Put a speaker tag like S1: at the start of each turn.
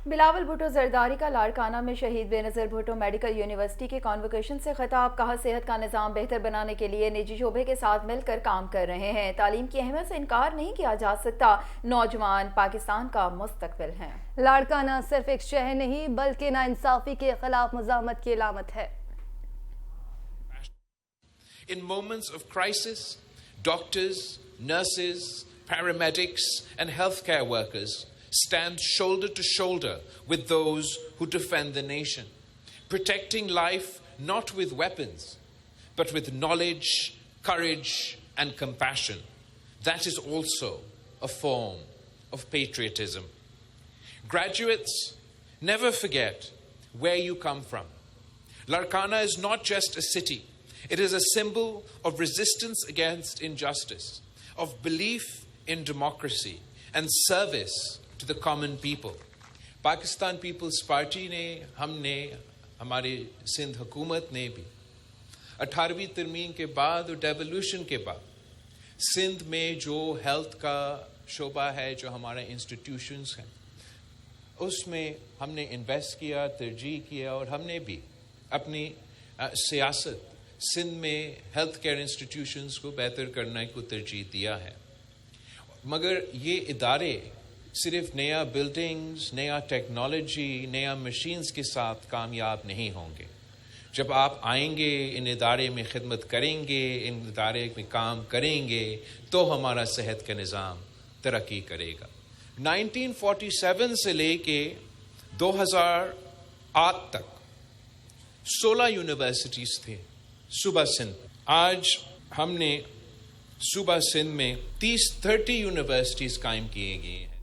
S1: बिलावल भुट्टो जरदारी का लाड़काना में शहीद बेनज़ीर भुट्टो मेडिकल यूनिवर्सिटी के कॉन्वोकेशन से खिताब। कहा, सेहत का निज़ाम बेहतर बनाने के लिए निजी शोबे के साथ मिलकर काम कर रहे हैं। तालीम की अहमियत से इनकार नहीं किया जा सकता। नौजवान पाकिस्तान का मुस्तकबिल हैं।
S2: लाड़काना सिर्फ एक शहर नहीं बल्कि नाइंसाफी के खिलाफ मुज़ाहमत की अलामत है।
S3: In moments of crisis, doctors, nurses, paramedics and healthcare workers stand shoulder to shoulder with those who defend the nation, protecting life not with weapons, but with knowledge, courage, and compassion. That is also a form of patriotism. Graduates, never forget where you come from. Larkana is not just a city. It is a symbol of resistance against injustice, of belief in democracy, and service to the common people. Pakistan People's Party ने, हमने, हमारे सिंध हुकूमत ने भी 18वीं तरमीम के बाद और डेवोल्यूशन के बाद सिंध में जो हेल्थ का शोबा है, जो हमारे इंस्टीट्यूशंस हैं, उसमें हमने इन्वेस्ट किया, तरजीह किया और हमने भी अपनी सियासत सिंध में हेल्थ केयर इंस्टीट्यूशंस को बेहतर करने को तरजीह दिया है। मगर ये इदारे सिर्फ नया बिल्डिंग्स, नया टेक्नोलॉजी, नया मशीन्स के साथ कामयाब नहीं होंगे। जब आप आएंगे, इन इदारे में खिदमत करेंगे, इन इदारे में काम करेंगे, तो हमारा सेहत का निज़ाम तरक्की करेगा। 1947 से लेके 2008 तक 16 यूनिवर्सिटीज़ थे सूबा सिंध। आज हमने सूबा सिंध में 30 यूनिवर्सिटीज़ कायम किए गए हैं।